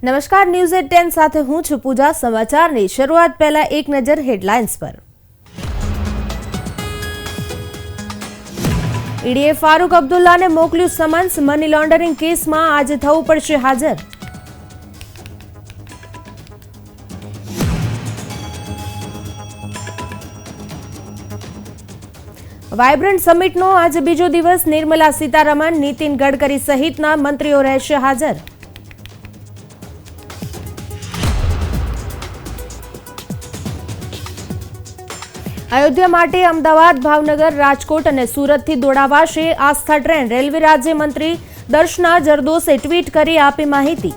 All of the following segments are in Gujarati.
નમસ્કાર, ન્યૂઝ એટ 10 સાથે હું છું પૂજા। સમાચારની શરૂઆત પહેલા એક નજર હેડલાઇન્સ પર। ઈડીએ ફારૂક અબ્દુલ્લાને મોકલ્યું સમન્સ। મની લોન્ડરિંગ કેસમાં આજે થવું પડશે હાજર। વાયબ્રન્ટ સમિટનો આજે બીજો દિવસ। નિર્મલા સીતારમણ, નીતિન ગડકરી સહિતના મંત્રીઓ રહેશે હાજર। અયોધ્યા માટે અમદાવાદ, ભાવનગર, રાજકોટ અને સુરતથી દોડાવાશે આસ્થા ટ્રેન। રેલવે રાજ્યમંત્રી દર્શના જરદોશે ટ્વીટ કરી આપી માહિતી।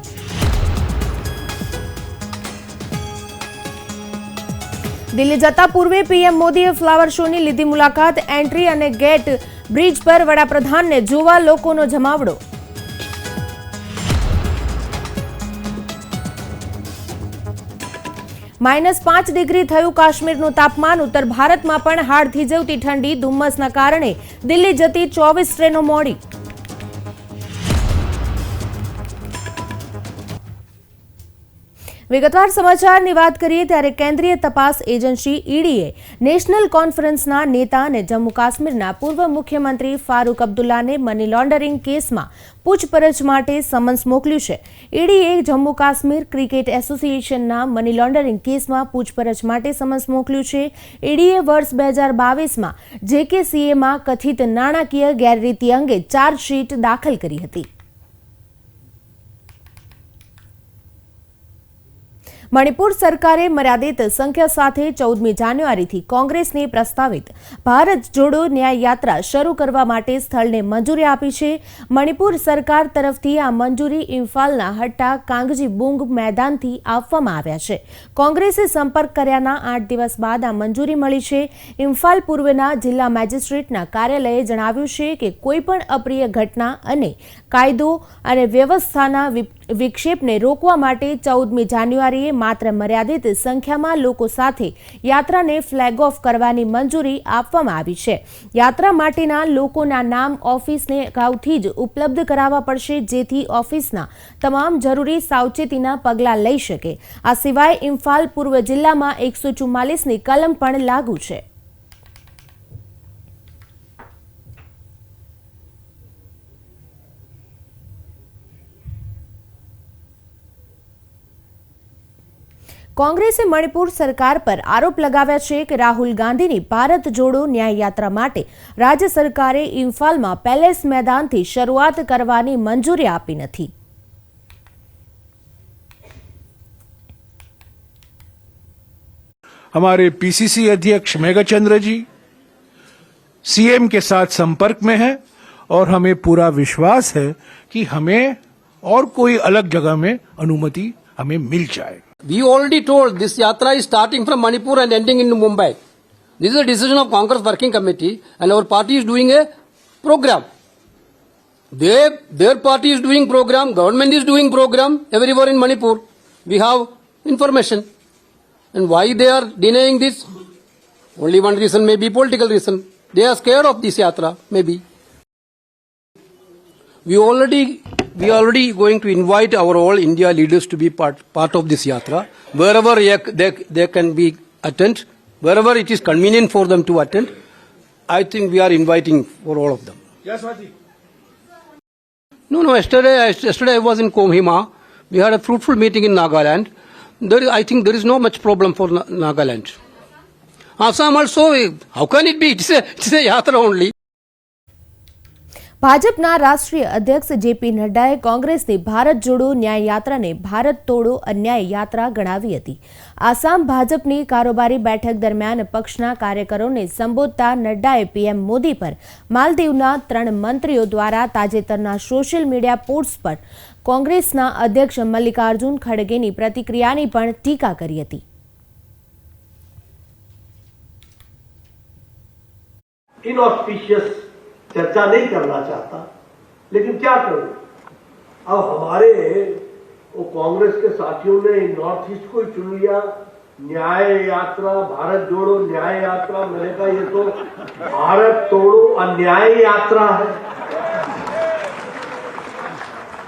દિલ્હી જતા પૂર્વે પીએમ મોદીએ ફ્લાવર શોની લીધી મુલાકાત। એન્ટ્રી અને ગેટ બ્રિજ પર વડાપ્રધાનને જોવા લોકોનો જમાવડો। -5 ડિગ્રી થયું કાશ્મીરનું તાપમાન। ઉત્તર ભારતમાં પણ હાડ થીજવતી ઠંડી। ધુમ્મસના કારણે દિલ્હી જતી 24 ટ્રેનો મોડી। વિગતવાર સમાચારની વાત કરીએ ત્યારે કેન્દ્રીય તપાસ એજન્સી ઈડીએ નેશનલ કોન્ફરન્સના નેતા અને જમ્મુ કાશ્મીરના પૂર્વ મુખ્યમંત્રી ફારૂક અબ્દુલ્લાને મની લોન્ડરિંગ કેસમાં પૂછપરછ માટે સમન્સ મોકલ્યું છે। ઈડીએ જમ્મુ કાશ્મીર ક્રિકેટ એસોસિએશનના મની લોન્ડરિંગ કેસમાં પૂછપરછ માટે સમન્સ મોકલ્યું છે। ઈડીએ વર્ષ 2022માં જેકેસીએમાં કથિત નાણાકીય ગેરરીતિ અંગે ચાર્જશીટ દાખલ કરી હતી। મણિપુર સરકારે મર્યાદિત સંખ્યા સાથે 14મી જાન્યુઆરીથી કોંગ્રેસની પ્રસ્તાવિત ભારત જોડો ન્યાય યાત્રા શરૂ કરવા માટે સ્થળને મંજૂરી આપી છે। મણિપુર સરકાર તરફથી આ મંજૂરી ઇમ્ફાલના હટ્ટા કાંગજી બુંગ મેદાનથી આપવામાં આવ્યા છે। કોંગ્રેસે સંપર્ક કર્યાના 8 દિવસ બાદ આ મંજૂરી મળી છે। ઇમ્ફાલ પૂર્વના જિલ્લા મેજિસ્ટ્રેટના કાર્યાલયે જણાવ્યું છે કે કોઈપણ અપ્રિય ઘટના અને કાયદો અને વ્યવસ્થાના વિક્ષેપને રોકવા માટે 14મી જાન્યુઆરીએ માત્ર મર્યાદિત સંખ્યામાં લોકો સાથે યાત્રાને ફ્લેગ ઓફ કરવાની મંજૂરી આપવામાં આવી છે। યાત્રા માટેના લોકોના નામ ઓફિસને અગાઉથી જ ઉપલબ્ધ કરાવવા પડશે, જેથી ઓફિસના તમામ જરૂરી સાવચેતીના પગલાં લઈ શકે। આ સિવાય ઇમ્ફાલ પૂર્વ જિલ્લામાં 144ની કલમ પણ લાગુ છે। કોંગ્રેસે મણિપુર સરકાર પર આરોપ લગાવ્યા છે કે રાહુલ ગાંધીની ભારત જોડો ન્યાય યાત્રા માટે રાજ્ય સરકારે ઇમ્ફાલમાં પેલેસ મેદાનથી શરૂઆત કરવાની મંજૂરી આપી નથી। हमारे पीसीसी अध्यक्ष मेघचंद्र जी सीएम के साथ संपर्क में हैं और हमें पूरा विश्वास है कि हमें और कोई अलग जगह में अनुमति हमें मिल जाएगी। We already told this yatra is starting from Manipur and ending in Mumbai. This is a decision of Congress Working Committee and our party is doing a program. Their party is doing program, government is doing program everywhere in Manipur. We have information. And why they are denying this? Only one reason may be political reason. They are scared of this yatra, maybe. We already going to invite our all India leaders to be part of this yatra. Wherever they can be attend, wherever it is convenient for them to attend, I think we are inviting for all of them. Yes, Swati. No. Yesterday I was in Kohima. We had a fruitful meeting in Nagaland. I think there is no much problem for Nagaland. Assam also, how can it be? It's a yatra only. ભાજપના રાષ્ટ્રીય અધ્યક્ષ જેપી નડ્ડાએ કોંગ્રેસની ભારત જોડો ન્યાય યાત્રાને ભારત તોડો અન્યાય યાત્રા ગણાવી હતી। આસામ ભાજપની કારોબારી બેઠક દરમિયાન પક્ષના કાર્યકરોને સંબોધતા નડ્ડાએ પીએમ મોદી પર માલદીવના 3 મંત્રીઓ દ્વારા તાજેતરના સોશિયલ મીડિયા પોસ્ટ પર કોંગ્રેસના અધ્યક્ષ મલ્લિકાર્જુન ખડગેની પ્રતિક્રિયાની પણ ટીકા કરી હતી। इनऑस्पिशियस चर्चा नहीं करना चाहता, लेकिन क्या करूं? अब हमारे वो कांग्रेस के साथियों ने नॉर्थ ईस्ट को ही चुन लिया। न्याय यात्रा, भारत जोड़ो न्याय यात्रा। मैंने कहा ये तो भारत तोड़ो अन्याय यात्रा है।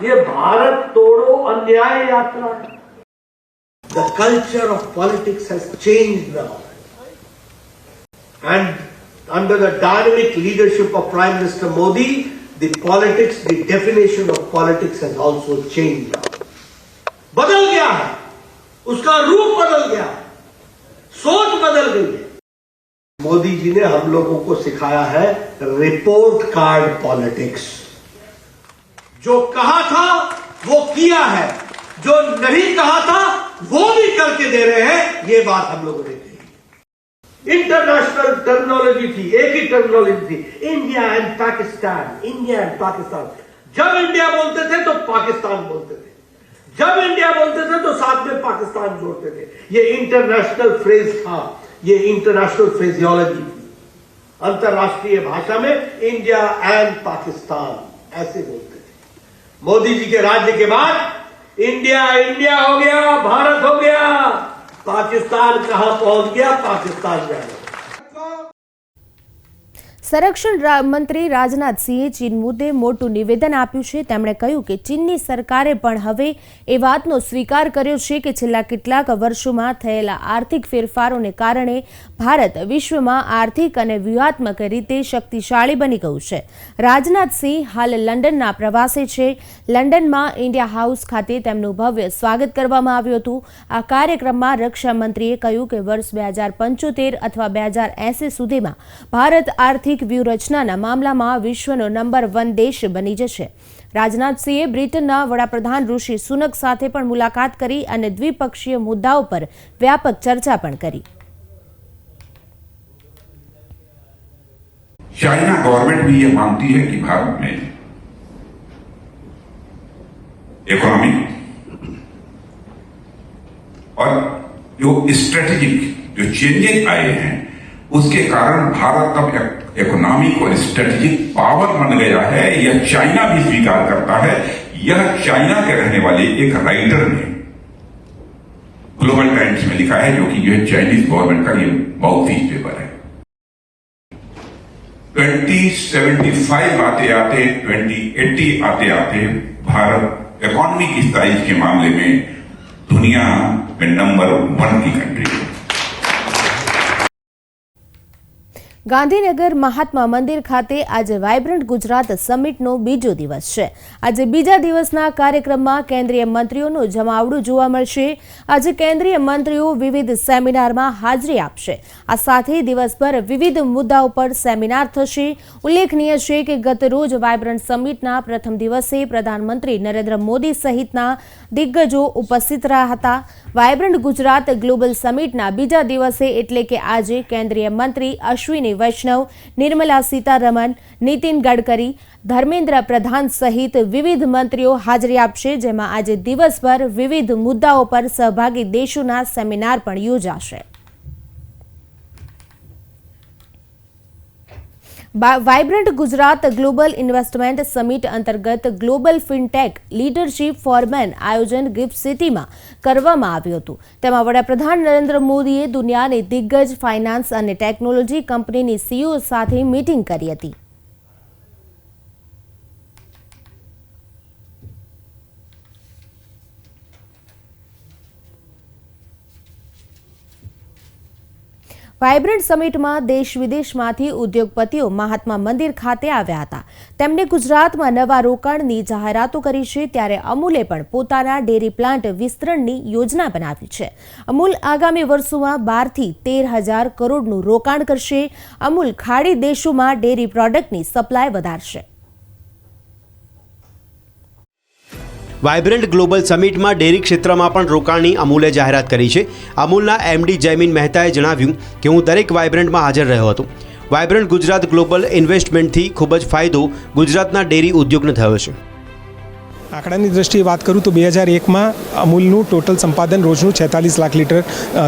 ये भारत तोड़ो अन्याय यात्रा है. The culture of politics has changed now. And under the dynamic leadership of Prime Minister Modi, the politics, the definition of politics has also changed now. बदल गया है, उसका रूप बदल गया है, सोच बदल गई है. मोदी जी ने हम लोगों को सिखाया है रिपोर्ट कार्ड पॉलिटिक्स. जो कहा था वो किया है, जो नहीं कहा था वो भी करके दे रहे हैं. ये बात हम लोगों ने की. इंटरनेशनल टर्मिनोलॉजी थी, एक ही टर्मिनोलॉजी थी, India and Pakistan, India and Pakistan. जब इंडिया बोलते थे तो पाकिस्तान बोलते थे, जब इंडिया बोलते थे तो साथ में पाकिस्तान जोड़ते थे. ये इंटरनेशनल फ्रेज था, ये इंटरनेशनल फ्रेजियोलॉजी थी. अंतरराष्ट्रीय भाषा में इंडिया एंड पाकिस्तान ऐसे बोलते थे. मोदी जी के राज्य के बाद इंडिया इंडिया हो गया, भारत हो गया, पाकिस्तान कहां पहुंच गया, पाकिस्तान जाएगा. સંરક્ષણ મંત્રી રાજનાથ સિંહે ચીન મુદ્દે મોટું નિવેદન આપ્યું છે. તેમણે કહ્યું કે ચીનની સરકારે પણ હવે એ વાતનો સ્વીકાર કર્યો છે કે છેલ્લા કેટલાક વર્ષોમાં થયેલા આર્થિક ફેરફારોને કારણે ભારત વિશ્વમાં આર્થિક અને વ્યૂહાત્મક રીતે શક્તિશાળી બની ગયું છે. રાજનાથ સિંહ હાલ લંડનના પ્રવાસે છે. લંડનમાં ઇન્ડિયા હાઉસ ખાતે તેમનું ભવ્ય સ્વાગત કરવામાં આવ્યું હતું. આ કાર્યક્રમમાં રક્ષામંત્રીએ કહ્યું કે વર્ષ 2075 અથવા 2080 સુધીમાં ભારત આર્થિક વ્યૂહરચનાના મામલામાં વિશ્વનો નંબર 1 દેશ બની જશે. રાજનાથસિંહે બ્રિટનના વડાપ્રધાન ઋષિ સુનક સાથે પણ મુલાકાત કરી અને દ્વિપક્ષીય મુદ્દાઓ પર વ્યાપક ચર્ચા પણ કરી. चाइना गवर्नमेंट भी ये मानती है कि भारत में इकोनॉमी और जो स्ट्रेटेजिक जो चेंजेस आए हैं उसके कारण भारत अब इकोनॉमिक और स्ट्रेटेजिक पावर बन गया है. यह चाइना भी स्वीकार करता है. यह चाइना के रहने वाले एक राइटर ने ग्लोबल टाइम्स में लिखा है, जो कि यह चाइनीज गवर्नमेंट का ये माउथपीस पेपर है. 2075 आते आते 2080 आते आते भारत इकोनॉमिक साइज के मामले में दुनिया में नंबर 1 की कंट्री है. ગાંધીનગર મહાત્મા મંદિર ખાતે આજે વાયબ્રન્ટ ગુજરાત સમિટનો બીજો દિવસ છે. આજે બીજા દિવસના કાર્યક્રમમાં કેન્દ્રીય મંત્રીઓનું જમાવડું જોવા મળશે. આજે કેન્દ્રીય મંત્રીઓ વિવિધ સેમિનારમાં હાજરી આપશે. આ સાથે દિવસભર વિવિધ મુદ્દાઓ પર સેમિનાર થશે. ઉલ્લેખનીય છે કે ગત રોજ વાયબ્રન્ટ સમિટના પ્રથમ દિવસે પ્રધાનમંત્રી નરેન્દ્ર મોદી સહિતના દિગ્ગજો ઉપસ્થિત રહ્યા હતા. વાયબ્રન્ટ ગુજરાત ગ્લોબલ સમિટના બીજા દિવસે એટલે કે આજે કેન્દ્રીય મંત્રી અશ્વિની વૈષ્ણવ, નિર્મલા સીતારમણ, નીતિન ગડકરી, ધર્મેન્દ્ર પ્રધાન સહિત વિવિધ મંત્રીઓ હાજરી આપશે. જેમાં આજે દિવસભર વિવિધ મુદ્દાઓ પર સહભાગી દેશોના સેમિનાર પણ યોજાશે. Vibrant Gujarat global investment summit અંતર્ગત ગ્લોબલ ફિનટેક લીડરશીપ ફોરમેન આયોજન ગિફ્ટ સિટીમાં કરવામાં આવ્યું હતું. તેમાં વડાપ્રધાન નરેન્દ્ર મોદીએ દુનિયાની દિગ્ગજ ફાઇનાન્સ અને ટેકનોલોજી કંપનીની સીઈઓ સાથે મીટિંગ કરી હતી. વાયબ્રન્ટ સમિટમાં દેશ વિદેશમાંથી ઉદ્યોગપતિઓ મહાત્મા મંદિર ખાતે આવ્યા હતા. તેમણે ગુજરાતમાં નવા રોકાણની જાહેરાતો કરી છે. ત્યારે અમૂલે પણ પોતાના ડેરી પ્લાન્ટ વિસ્તરણની યોજના બનાવી છે. અમૂલ આગામી વર્ષોમાં 12 થી 13,000 કરોડનું રોકાણ કરશે. અમૂલ ખાડી દેશોમાં ડેરી પ્રોડક્ટની સપ્લાય વધારશે. વાયબ્રન્ટ ગ્લોબલ સમિટમાં ડેરી ક્ષેત્રમાં પણ રોકાણની અમૂલે જાહેરાત કરી છે. અમૂલના એમડી જયમીન મહેતાએ જણાવ્યું કે હું દરેક વાયબ્રન્ટમાં હાજર રહ્યો હતો. વાયબ્રન્ટ ગુજરાત ગ્લોબલ ઇન્વેસ્ટમેન્ટથી ખૂબ જ ફાયદો ગુજરાતના ડેરી ઉદ્યોગને થયો છે. આંકડાની દ્રષ્ટિએ વાત કરું તો 2001માં અમૂલનું ટોટલ સંપાદન રોજનું 46 લાખ લીટર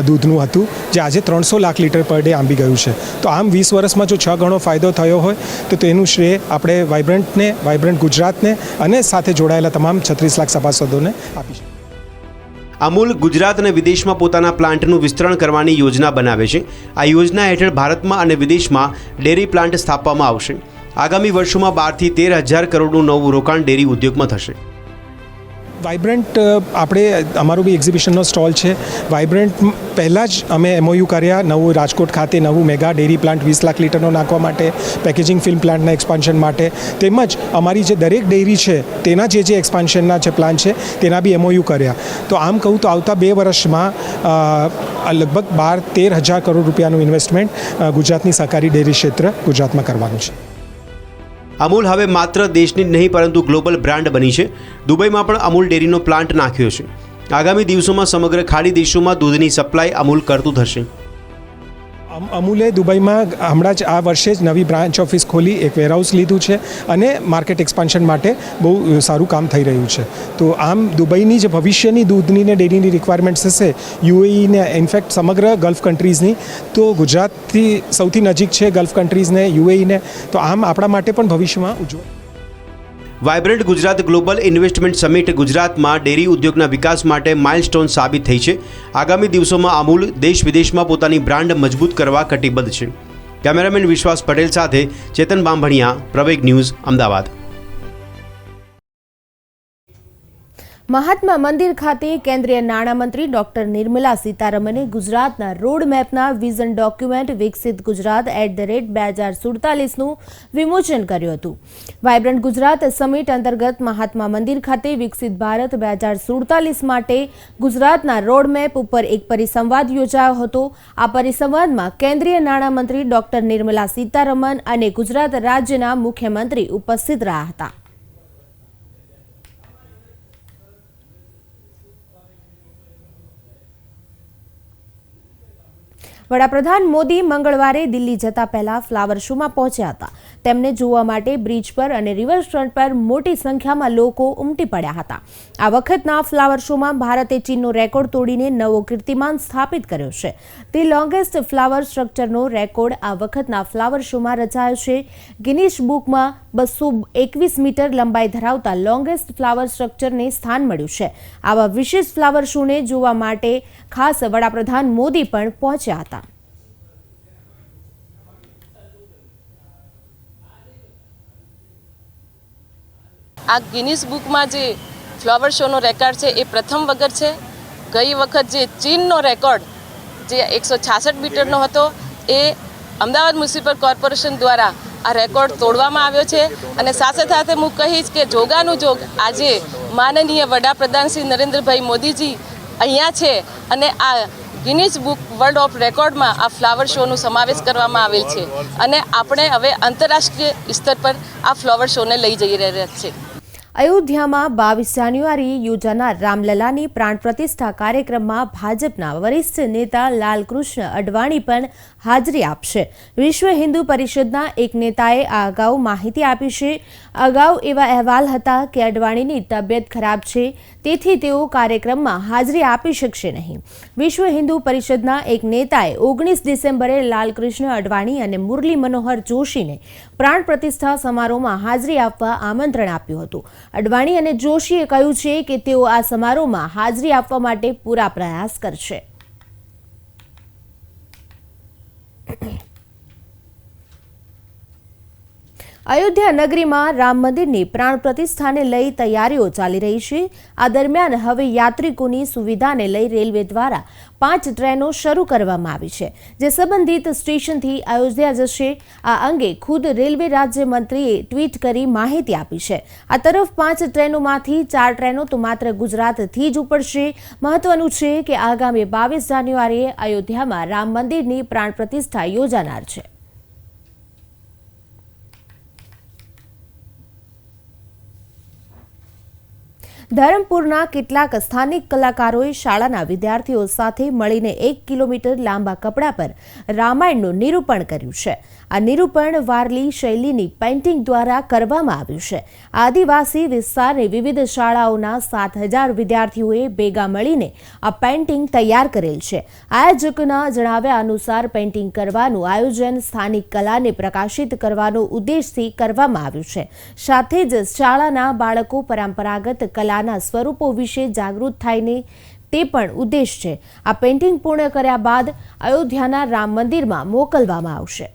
દૂધનું હતું, જે આજે 300 લાખ લીટર પર ડે આંબી ગયું છે. તો આમ 20 વર્ષમાં જો 6 ગણો ફાયદો થયો હોય તો તેનું શ્રેય આપણે વાયબ્રન્ટને, વાયબ્રન્ટ ગુજરાતને અને સાથે જોડાયેલા તમામ 36 લાખ સભાસદોને આપીશું. અમૂલ ગુજરાત અને વિદેશમાં પોતાના પ્લાન્ટનું વિસ્તરણ કરવાની યોજના બનાવે છે. આ યોજના હેઠળ ભારતમાં અને વિદેશમાં ડેરી પ્લાન્ટ સ્થાપવામાં આવશે. આગામી વર્ષોમાં 12 થી 13,000 કરોડનું નવું રોકાણ ડેરી ઉદ્યોગમાં થશે. વાઇબ્રન્ટ આપણે અમારું બી એક્ઝિબિશનનો સ્ટોલ છે. વાઇબ્રન્ટ પહેલાં જ અમે MOU કર્યા નવું રાજકોટ ખાતે નવું મેગા ડેરી પ્લાન્ટ 20 લાખ લીટરનો નાખવા માટે, પેકેજિંગ ફિલ્મ પ્લાન્ટના એક્સપાન્શન માટે, તેમજ અમારી જે દરેક ડેરી છે તેના જે એક્સપાન્શનના જે પ્લાન છે તેના બી MOU કર્યા. તો આમ કહું તો આવતા 2 વર્ષમાં લગભગ 12-13 હજાર કરોડ રૂપિયાનું ઇન્વેસ્ટમેન્ટ ગુજરાતની સહકારી ડેરી ક્ષેત્ર ગુજરાતમાં કરવાનું છે. અમૂલ હવે માત્ર દેશની જ નહીં પરંતુ ગ્લોબલ બ્રાન્ડ બની છે. દુબઈમાં પણ અમૂલ ડેરીનો પ્લાન્ટ નાખ્યો છે. આગામી દિવસોમાં સમગ્ર ખાડી દેશોમાં દૂધની સપ્લાય અમૂલ કરતું થશે. અમૂલે દુબઈમાં હમણાં જ આ વર્ષે જ નવી બ્રાન્ચ ઓફિસ ખોલી, એક વેરહાઉસ લીધું છે અને માર્કેટ એક્સપાન્શન માટે બહુ સારું કામ થઈ રહ્યું છે. તો આમ દુબઈની જે ભવિષ્યની દૂધની ને ડેરીની રિક્વાયરમેન્ટ્સ હશે, UAE ને ઇનફેક્ટ સમગ્ર ગલ્ફ કન્ટ્રીઝની, તો ગુજરાતથી સૌથી નજીક છે ગલ્ફ કન્ટ્રીઝને, UAE ને, તો આમ આપણા માટે પણ ભવિષ્યમાં ઉજ્જવળ. Vibrant Gujarat global investment summit ગુજરાતમાં ડેરી ઉદ્યોગના વિકાસ માટે માઇલસ્ટોન સાબિત થઈ છે. આગામી દિવસોમાં અમૂલ દેશ વિદેશમાં પોતાની બ્રાન્ડ મજબૂત કરવા કટિબદ્ધ છે. કેમેરામેન વિશ્વાસ પટેલ સાથે ચેતન બાંભણિયા, પ્રવેગ ન્યૂઝ, અમદાવાદ. મહાત્મા મંદિર ખાતે કેન્દ્રીય નાણામંત્રી ડોક્ટર નિર્મલા સીતારમણે ગુજરાતના રોડ મેપના વિઝન ડોક્યુમેન્ટ વિકસિત ગુજરાત @2047નું વિમોચન કર્યું હતું. વાઇબ્રન્ટ ગુજરાત સમિટ અંતર્ગત મહાત્મા મંદિર ખાતે વિકસિત ભારત 2047 માટે ગુજરાતના રોડ મેપ ઉપર એક પરિસંવાદ યોજાયો હતો. આ પરિસંવાદમાં કેન્દ્રીય નાણામંત્રી ડોક્ટર નિર્મલા સીતારમણ અને ગુજરાત રાજ્યના મુખ્યમંત્રી ઉપસ્થિત રહ્યા હતા. વડાપ્રધાન મોદી મંગળવારે દિલ્હી જતા પહેલા ફ્લાવર શોમાં પહોંચ્યા હતા. તેમને જોવા માટે બ્રિજ પર અને રિવરફ્રન્ટ પર મોટી સંખ્યામાં લોકો ઉમટી પડ્યા હતા. આ વખતના ફ્લાવર શોમાં ભારતે ચીનનો રેકોર્ડ તોડીને નવો કીર્તિમાન સ્થાપિત કર્યો છે. ધી લોંગેસ્ટ ફ્લાવર સ્ટ્રક્ચરનો રેકોર્ડ આ વખતના ફ્લાવર શોમાં રચાયો છે. ગિનિસ બુકમાં 221 મીટર લંબાઈ ધરાવતા લોંગેસ્ટ ફ્લાવર સ્ટ્રક્ચરને સ્થાન મળ્યું છે. આવા વિશેષ ફ્લાવર શોને જોવા માટે ખાસ વડાપ્રધાન મોદી પણ પહોંચ્યા હતા. આ ગિનિસ બુકમાં જે ફ્લાવર શોનો રેકોર્ડ છે એ પ્રથમ વખત છે. ગઈ વખત જે ચીનનો રેકોર્ડ જે 166 મીટરનો હતો એ અમદાવાદ મ્યુનિસિપલ કોર્પોરેશન દ્વારા આ રેકોર્ડ તોડવામાં આવ્યો છે. અને સાથે સાથે હું કહીશ કે જોગાનું જોગ આજે માનનીય વડાપ્રધાન શ્રી નરેન્દ્રભાઈ મોદીજી અહીંયા છે અને આ ગિનિસ બુક વર્લ્ડ ઓફ રેકોર્ડમાં આ ફ્લાવર શોનો સમાવેશ કરવામાં આવેલ છે. અને આપણે હવે આંતરરાષ્ટ્રીય સ્તર પર આ ફ્લાવર શોને લઈ જઈ રહ્યા છે. અયોધ્યામાં 22 જાન્યુઆરી યોજાનાર રામલલાની પ્રાણ પ્રતિષ્ઠા કાર્યક્રમમાં ભાજપના વરિષ્ઠ નેતા લાલકૃષ્ણ અડવાણી પણ હાજરી આપશે. વિશ્વ હિન્દુ પરિષદના એક નેતાએ આ અગાઉ માહિતી આપી છે. અગાઉ એવા અહેવાલ હતા કે અડવાણીની તબિયત ખરાબ છે, તેથી તેઓ કાર્યક્રમમાં હાજરી આપી શકશે નહીં. વિશ્વ હિન્દુ પરિષદના એક નેતાએ 19 ડિસેમ્બરે લાલકૃષ્ણ અડવાણી અને મુરલી મનોહર જોશીને પ્રાણ પ્રતિષ્ઠા સમારોહમાં હાજરી આપવા આમંત્રણ આપ્યું હતું. અડવાણી અને જોશીએ કહ્યું છે કે તેઓ આ સમારોહમાં હાજરી આપવા માટે પૂરા પ્રયાસ કરશે. અયોધ્યા નગરીમાં રામ મંદિરની પ્રાણ પ્રતિષ્ઠાને લઈ તૈયારીઓ ચાલી રહી છે. આ દરમિયાન હવે યાત્રિકોની સુવિધાને લઈ રેલવે દ્વારા 5 ટ્રેનો શરૂ કરવામાં આવી છે, જે સંબંધિત સ્ટેશનથી અયોધ્યા જશે. આ અંગે ખુદ રેલવે રાજ્યમંત્રીએ ટ્વીટ કરી માહિતી આપી છે. આ તરફ 5 ટ્રેનોમાંથી 4 ટ્રેનો તો માત્ર ગુજરાતથી જ ઉપડશે. મહત્વનું છે કે આગામી 22 જાન્યુઆરીએ અયોધ્યામાં રામ મંદિરની પ્રાણ પ્રતિષ્ઠા યોજાનાર છે. ધરમપુરના કેટલાક સ્થાનિક કલાકારોએ શાળાના વિદ્યાર્થીઓ સાથે મળીને 1 કિલોમીટર લાંબા કપડા પર રામાયણનું નિરૂપણ કર્યું છે. આ નિરૂપણ વારલી શૈલીની પેઇન્ટિંગ દ્વારા કરવામાં આવ્યું છે. આદિવાસી વિસ્તારની વિવિધ શાળાઓના 7000 વિદ્યાર્થીઓએ ભેગા મળીને આ પેઇન્ટિંગ તૈયાર કરેલ છે. આયોજકના જણાવ્યા અનુસાર પેઇન્ટિંગ કરવાનું આયોજન સ્થાનિક કલાને પ્રકાશિત કરવાનો ઉદ્દેશથી કરવામાં આવ્યું છે. સાથે જ શાળાના બાળકો પરંપરાગત કલાના સ્વરૂપો વિશે જાગૃત થાયને તે પણ ઉદ્દેશ છે. આ પેઇન્ટિંગ પૂર્ણ કર્યા બાદ અયોધ્યાના રામ મંદિરમાં મોકલવામાં આવશે.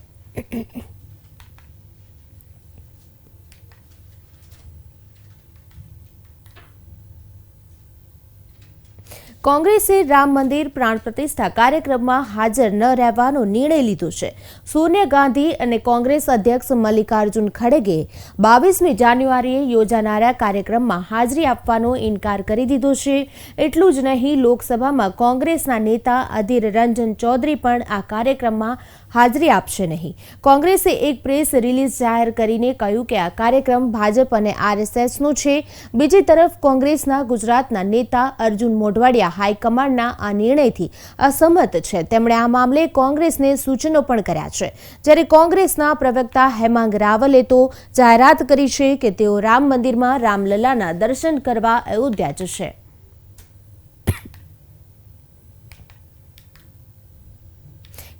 કોંગ્રેસે રામ મંદિર પ્રાણ પ્રતિષ્ઠા કાર્યક્રમમાં હાજર ન રહેવાનો નિર્ણય લીધો છે. સોનિયા ગાંધી અને કોંગ્રેસ અધ્યક્ષ મલ્લિકાર્જુન ખડગે 22મી જાન્યુઆરીએ યોજાનારા કાર્યક્રમમાં હાજરી આપવાનો ઇનકાર કરી દીધો છે. એટલું જ નહીં, લોકસભામાં કોંગ્રેસના નેતા અધીર રંજન ચૌધરી પણ આ કાર્યક્રમમાં હાજરી આપશે નહીં. કોંગ્રેસે એક પ્રેસ રિલીઝ જાહેર કરીને કહ્યું કે આ કાર્યક્રમ ભાજપ અને આરએસએસનો છે. બીજી તરફ કોંગ્રેસના ગુજરાતના નેતા અર્જુન મોઢવાડિયા હાઈકમાન્ડના આ નિર્ણયથી અસહમત છે. તેમણે આ મામલે કોંગ્રેસને સૂચનો પણ કર્યા છે. જ્યારે કોંગ્રેસના પ્રવક્તા હેમાંગ રાવલે તો જાહેરાત કરી છે કે તેઓ રામ મંદિરમાં રામલલ્લાના દર્શન કરવા અયોધ્યા જશે.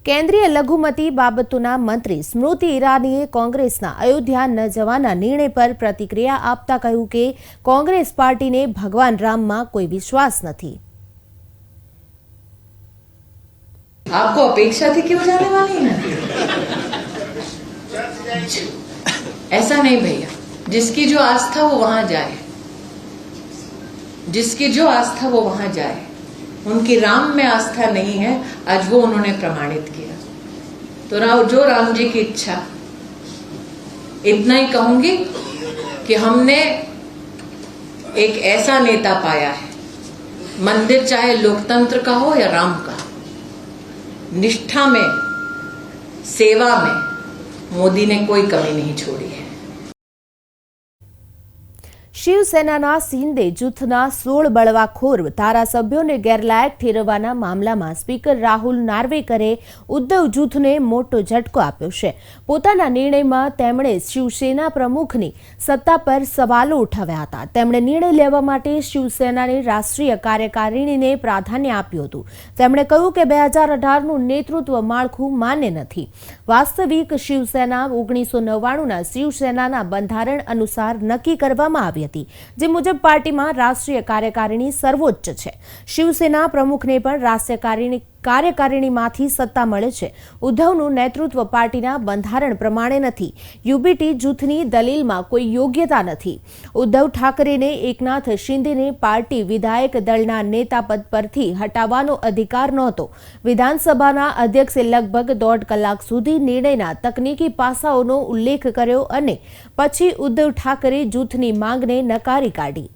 કેન્દ્રીય લઘુમતી બાબતોના મંત્રી સ્મૃતિ ઈરાનીએ કોંગ્રેસના અયોધ્યા ન જવાના નિર્ણય પર પ્રતિક્રિયા આપતા કહ્યું કે કોંગ્રેસ પાર્ટીને ભગવાન રામમાં કોઈ વિશ્વાસ નથી. आपको अपेक्षा थी कि वो जाने वाली है? ऐसा नहीं भैया, जिसकी जो आस्था वो वहां जाए, जिसकी जो आस्था वो वहां जाए. उनकी राम में आस्था नहीं है, आज वो उन्होंने प्रमाणित किया. तो जो राम जी की इच्छा. इतना ही कहूंगी कि हमने एक ऐसा नेता पाया है, मंदिर चाहे लोकतंत्र का हो या राम का, निष्ठा में, सेवा में मोदी ने कोई कमी नहीं छोड़ी है. શિવસેનાના શિંદે જૂથના 16 બળવાખોર ધારાસભ્યોને ગેરલાયક ઠેરવવાના મામલામાં સ્પીકર રાહુલ નાર્વેકરે ઉદ્ધવ જૂથને મોટો ઝટકો આપ્યો છે. પોતાના નિર્ણયમાં તેમણે શિવસેના પ્રમુખની સત્તા પર સવાલો ઉઠાવ્યા હતા. તેમણે નિર્ણય લેવા માટે શિવસેનાની રાષ્ટ્રીય કાર્યકારિણીને પ્રાધાન્ય આપ્યું હતું. તેમણે કહ્યું કે 2018નું નેતૃત્વ માળખું માન્ય નથી. વાસ્તવિક શિવસેના 1999ના શિવસેનાના બંધારણ અનુસાર નક્કી કરવામાં આવી હતી, જે મુજબ પાર્ટીમાં રાષ્ટ્રીય કાર્યકારિણી સર્વોચ્ચ છે. શિવસેના પ્રમુખને પણ રાષ્ટ્રીય કાર્યકારિણીમાંથી સત્તા મળે છે. ઉદ્ધવનું નેતૃત્વ પાર્ટીના બંધારણ પ્રમાણે નથી. યુબીટી જૂથની દલીલમાં કોઈ યોગ્યતા નથી. ઉદ્ધવ ઠાકરેને એકનાથ શિંદેને પાર્ટી વિધાયક દળના નેતા પદ પરથી હટાવવાનો અધિકાર નહોતો. વિધાનસભાના અધ્યક્ષે લગભગ 1.5 કલાક સુધી નિર્ણયના તકનીકી પાસાઓનો ઉલ્લેખ કર્યો અને પછી ઉદ્ધવ ઠાકરે જૂથની માંગને નકારી કાઢી.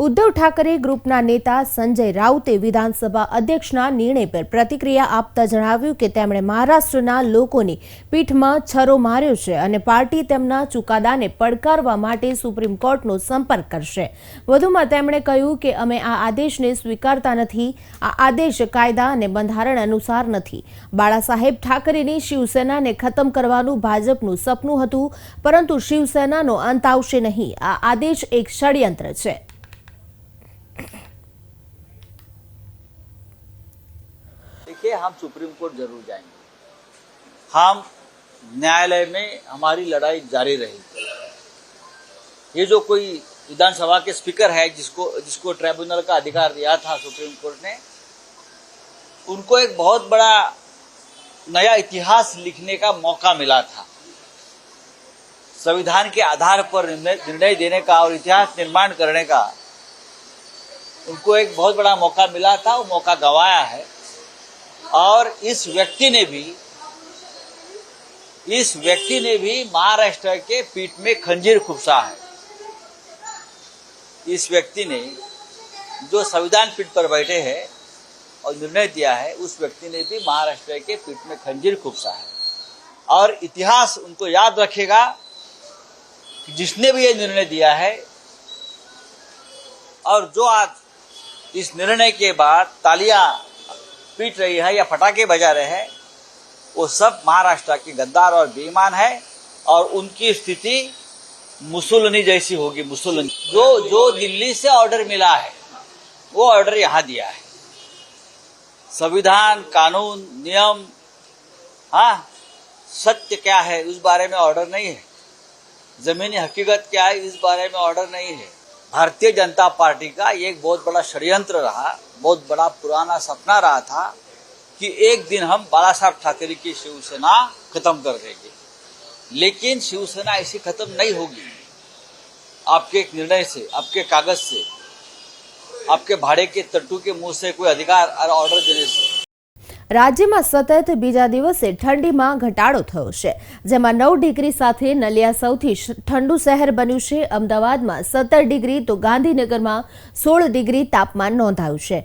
ઉદ્ધવ ઠાકરે ગ્રુપના નેતા સંજય રાઉતે વિધાનસભા અધ્યક્ષના નિર્ણય પર પ્રતિક્રિયા આપતા જણાવ્યું કે તેમણે મહારાષ્ટ્રના લોકોની પીઠમાં છરો માર્યો છે અને પાર્ટી તેમના ચુકાદાને પડકારવા માટે સુપ્રીમ કોર્ટનો સંપર્ક કરશે. વધુમાં તેમણે કહ્યું કે અમે આ આદેશને સ્વીકારતા નથી. આ આદેશ કાયદા અને બંધારણ અનુસાર નથી. બાળાસાહેબ ઠાકરેની શિવસેનાને ખતમ કરવાનું ભાજપનું સપનું હતું, પરંતુ શિવસેનાનો અંત આવશે નહીં. આ આદેશ એક ષડયંત્ર છે. देखिए, हम सुप्रीम कोर्ट जरूर जाएंगे. हम न्यायालय में हमारी लड़ाई जारी रहेगी. ये जो कोई विधानसभा के स्पीकर है जिसको ट्रिब्यूनल का अधिकार दिया था सुप्रीम कोर्ट ने, उनको एक बहुत बड़ा नया इतिहास लिखने का मौका मिला था. संविधान के आधार पर निर्णय देने का और इतिहास निर्माण करने का उनको एक बहुत बड़ा मौका मिला था. वो मौका गंवाया है. और इस व्यक्ति ने भी महाराष्ट्र के पीठ में खंजीर खुपसा है. इस व्यक्ति ने जो संविधान पीठ पर बैठे हैं और निर्णय दिया है, उस व्यक्ति ने भी महाराष्ट्र के पीठ में खंजीर खुपसा है. और इतिहास उनको याद रखेगा कि जिसने भी ये निर्णय दिया है और जो आज इस निर्णय के बाद तालियां पीट रही है या पटाखे बजा रहे हैं, वो सब महाराष्ट्र के गद्दार और बेईमान है. और उनकी स्थिति मुसोलिनी जैसी होगी. मुसोलिनी जो दिल्ली से ऑर्डर मिला है, वो ऑर्डर यहाँ दिया है. संविधान, कानून, नियम, हाँ, सत्य क्या है उस बारे में ऑर्डर नहीं है. जमीनी हकीकत क्या है इस बारे में ऑर्डर नहीं है. भारतीय जनता पार्टी का एक बहुत बड़ा षड्यंत्र रहा, बहुत बड़ा पुराना सपना रहा था कि एक दिन हम बाला साहब ठाकरे की शिवसेना खत्म कर देंगे. लेकिन शिवसेना ऐसी खत्म नहीं होगी. आपके एक निर्णय से, आपके कागज से, आपके भाड़े के तट्टू के मुंह से कोई अधिकार और ऑर्डर देने से। રાજ્યમાં સતત બીજા દિવસે ઠંડીમાં ઘટાડો થયો છે, જેમાં 9 ડિગ્રી સાથે નલિયા સૌથી ઠંડુ શહેર બન્યું છે. અમદાવાદમાં 17 ડિગ્રી તો ગાંધીનગરમાં 16 ડિગ્રી તાપમાન નોંધાયું છે.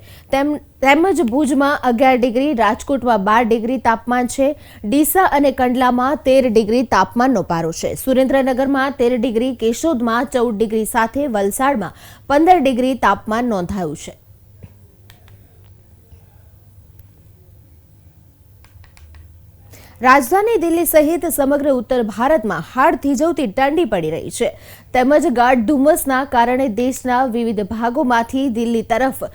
તેમજ ભુજમાં 11 ડિગ્રી, રાજકોટમાં 12 ડિગ્રી તાપમાન છે. ડીસા અને કંડલામાં 13 ડિગ્રી તાપમાનનો પારો છે. સુરેન્દ્રનગરમાં 13 ડિગ્રી, કેશોદમાં 14 ડિગ્રી સાથે વલસાડમાં 15 ડિગ્રી તાપમાન નોંધાયું છે. રાજધાની દિલ્હી સહિત સમગ્ર ઉત્તર ભારતમાં હાડ થીજવતી ઠંડી પડી રહી છે, તેમજ ગાઢ ધુમ્મસના કારણે દેશના વિવિધ ભાગોમાંથી દિલ્હી તરફ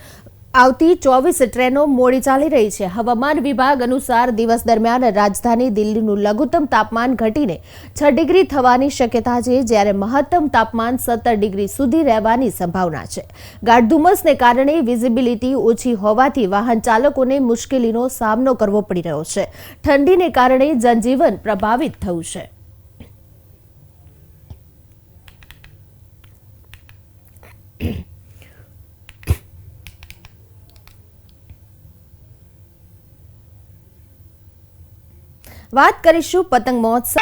આવતી 24 ટ્રેનો મોડી ચાલી રહી છે. હવામાન વિભાગ અનુસાર દિવસ દરમિયાન રાજધાની દિલ્હીનું લઘુત્તમ તાપમાન ઘટીને 6 ડિગ્રી થવાની શક્યતા છે, જ્યારે મહત્તમ તાપમાન 17 ડિગ્રી સુધી રહેવાની સંભાવના છે. ગાઢ ધુમ્મસને કારણે વિઝિબિલિટી ઓછી હોવાથી વાહન ચાલકોને મુશ્કેલીનો સામનો કરવો પડી રહ્યો છે. ઠંડીને કારણે જનજીવન પ્રભાવિત થયું છે. વાત કરીશું પતંગ મહોત્સવ.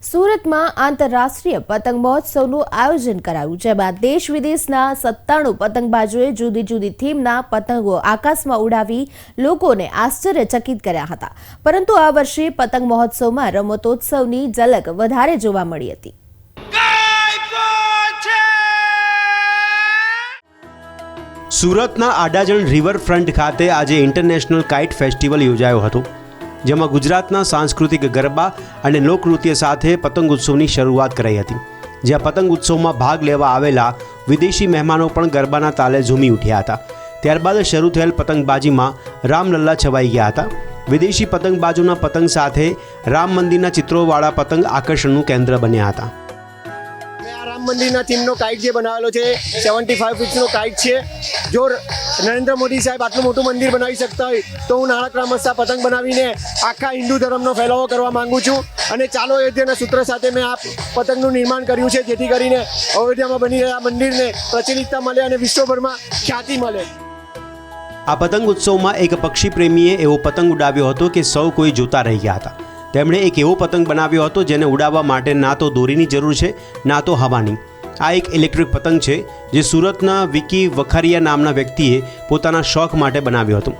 સુરતમાં આંતરરાષ્ટ્રીય પતંગ મહોત્સવનું આયોજન કરાયું, જેમાં દેશ વિદેશના 97 પતંગબાજોએ જુદી જુદી થીમના પતંગો આકાશમાં ઉડાવી લોકોને આશ્ચર્યચકિત કર્યા હતા. પરંતુ આ વર્ષે પતંગ મહોત્સવમાં રમતોત્સવની ઝલક વધારે જોવા મળી હતી. સુરતના આડાજણ રિવરફ્રન્ટ ખાતે આજે ઇન્ટરનેશનલ કાઇટ ફેસ્ટિવલ યોજાયો હતો, જેમાં ગુજરાતના સાંસ્કૃતિક ગરબા અને લોકનૃત્ય સાથે પતંગ ઉત્સવની શરૂઆત કરાઈ હતી. જ્યાં પતંગ ઉત્સવમાં ભાગ લેવા આવેલા વિદેશી મહેમાનો પણ ગરબાના તાલે ઝૂમી ઉઠ્યા હતા. ત્યારબાદ શરૂ થયેલ પતંગબાજીમાં રામલલ્લા છવાઈ ગયા હતા. વિદેશી પતંગબાજોના પતંગ સાથે રામ મંદિરના ચિત્રોવાળા પતંગ આકર્ષણનું કેન્દ્ર બન્યા હતા. મંદિરના થીમનો કાઇટ જે બનાવેલો છે 75 ફીટનો કાઇટ છે. જો નરેન્દ્ર મોદી સાહેબ આટલું મોટું મંદિર બનાવી શકતા હોય તો હું નાણાં ક્રામસ્તા પતંગ બનાવીને આખા હિન્દુ ધર્મનો ફેલાવો કરવા માંગુ છું. અને ચાલો અયોધ્યાના સૂત્ર સાથે મેં આ પતંગનું નિર્માણ કર્યું છે, જેથી કરીને અયોધ્યામાં બની રહેલા મંદિરને પ્રચલિતતા મળે અને વિશ્વભરમાં ખ્યાતિ મળે. આ પતંગ ઉત્સવમાં એક પક્ષી પ્રેમીએ એવો પતંગ ઉડાવ્યો હતો કે સૌ કોઈ જોતા રહી ગયા હતા. તેમણે એક એવો પતંગ બનાવ્યો હતો જેને ઉડાવવા માટે ના તો દોરીની જરૂર છે, ના તો હવાની. આ એક ઇલેક્ટ્રિક પતંગ છે, જે સુરતના વિકી વખારિયા નામના વ્યક્તિએ પોતાના શોખ માટે બનાવ્યો હતો.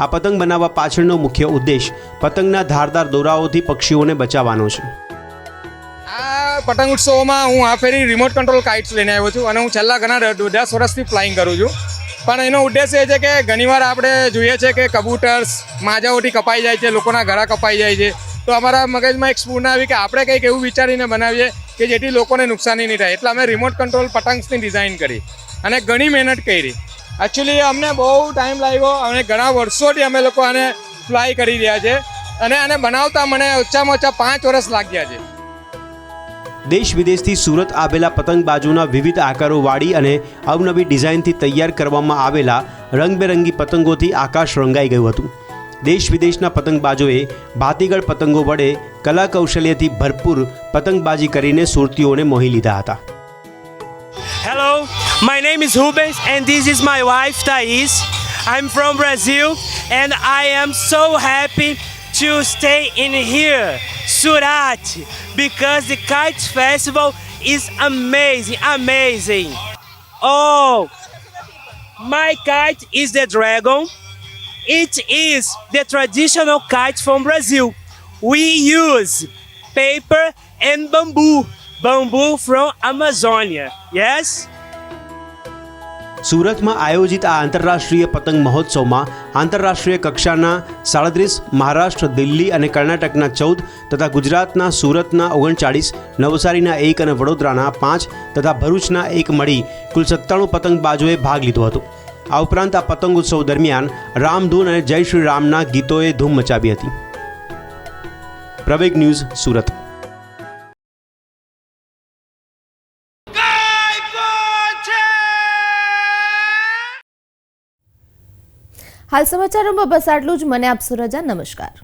આ પતંગ બનાવવા પાછળનો મુખ્ય ઉદ્દેશ પતંગના ધારદાર દોરાઓથી પક્ષીઓને બચાવવાનો છે. આ પતંગ ઉત્સવમાં હું આ ફેરી રિમોટ કંટ્રોલ કાઇટ્સ લઈને આવ્યો છું અને હું છેલ્લા ઘણા 10 વર્ષથી ફ્લાઇંગ કરું છું. પણ એનો ઉદ્દેશ્ય એ છે કે ઘણીવાર આપણે જોઈએ છે કે કબૂતર્સ માજાઓથી કપાઈ જાય છે, લોકોના ગળા કપાઈ જાય છે. તો અમારા મગજમાં એક સ્ફૂર્ણા આવી કે આપણે કંઈક એવું વિચારીને બનાવીએ કે જેથી લોકોને નુકસાની નહીં થાય. એટલે અમે રિમોટ કંટ્રોલ પતંગ્સની ડિઝાઇન કરી અને ઘણી મહેનત કરી. એકચ્યુઅલી અમને બહુ ટાઈમ લાગ્યો અને ઘણા વર્ષોથી અમે લોકો આને ફ્લાય કરી રહ્યા છે અને આને બનાવતા મને ઓછામાં ઓછા 5 વર્ષ લાગ્યા છે. દેશ વિદેશથી સુરત આવેલા પતંગબાજોના વિવિધ આકારોવાળી અને અવનવી ડિઝાઇનથી તૈયાર કરવામાં આવેલા રંગબેરંગી પતંગોથી આકાશ રંગાઈ ગયું હતું. દેશ વિદેશના પતંગબાજોએ ભાતીગળ પતંગો વડે કલા કૌશલ્યથી ભરપૂર પતંગબાજી કરીને સુરતીઓને મોહી લીધા હતા. Hello, my name is Rubens and this is my wife Thais. I'm from Brazil and I am so happy to stay in here, Surat, because the Kite Festival is amazing. Oh, my kite is the dragon. It is the traditional kite from Brazil. We use paper and bamboo from Amazonia. Yes? સુરતમાં આયોજિત આ આંતરરાષ્ટ્રીય પતંગ મહોત્સવમાં આંતરરાષ્ટ્રીય કક્ષાના 37, મહારાષ્ટ્ર, દિલ્હી અને કર્ણાટકના 14 તથા ગુજરાતના સુરતના 39, નવસારીના 1 અને વડોદરાના 5 તથા ભરૂચના 1 મળી કુલ 97 પતંગબાજોએ ભાગ લીધો હતો. આ ઉપરાંત આ પતંગ ઉત્સવ દરમિયાન રામધૂન અને જય શ્રી રામના ગીતોએ ધૂમ મચાવી હતી. પ્રવેગ ન્યૂઝ, સુરત. હાલ સમાચારોમાં બસ આટલું જ. મને આપશો રજા. નમસ્કાર.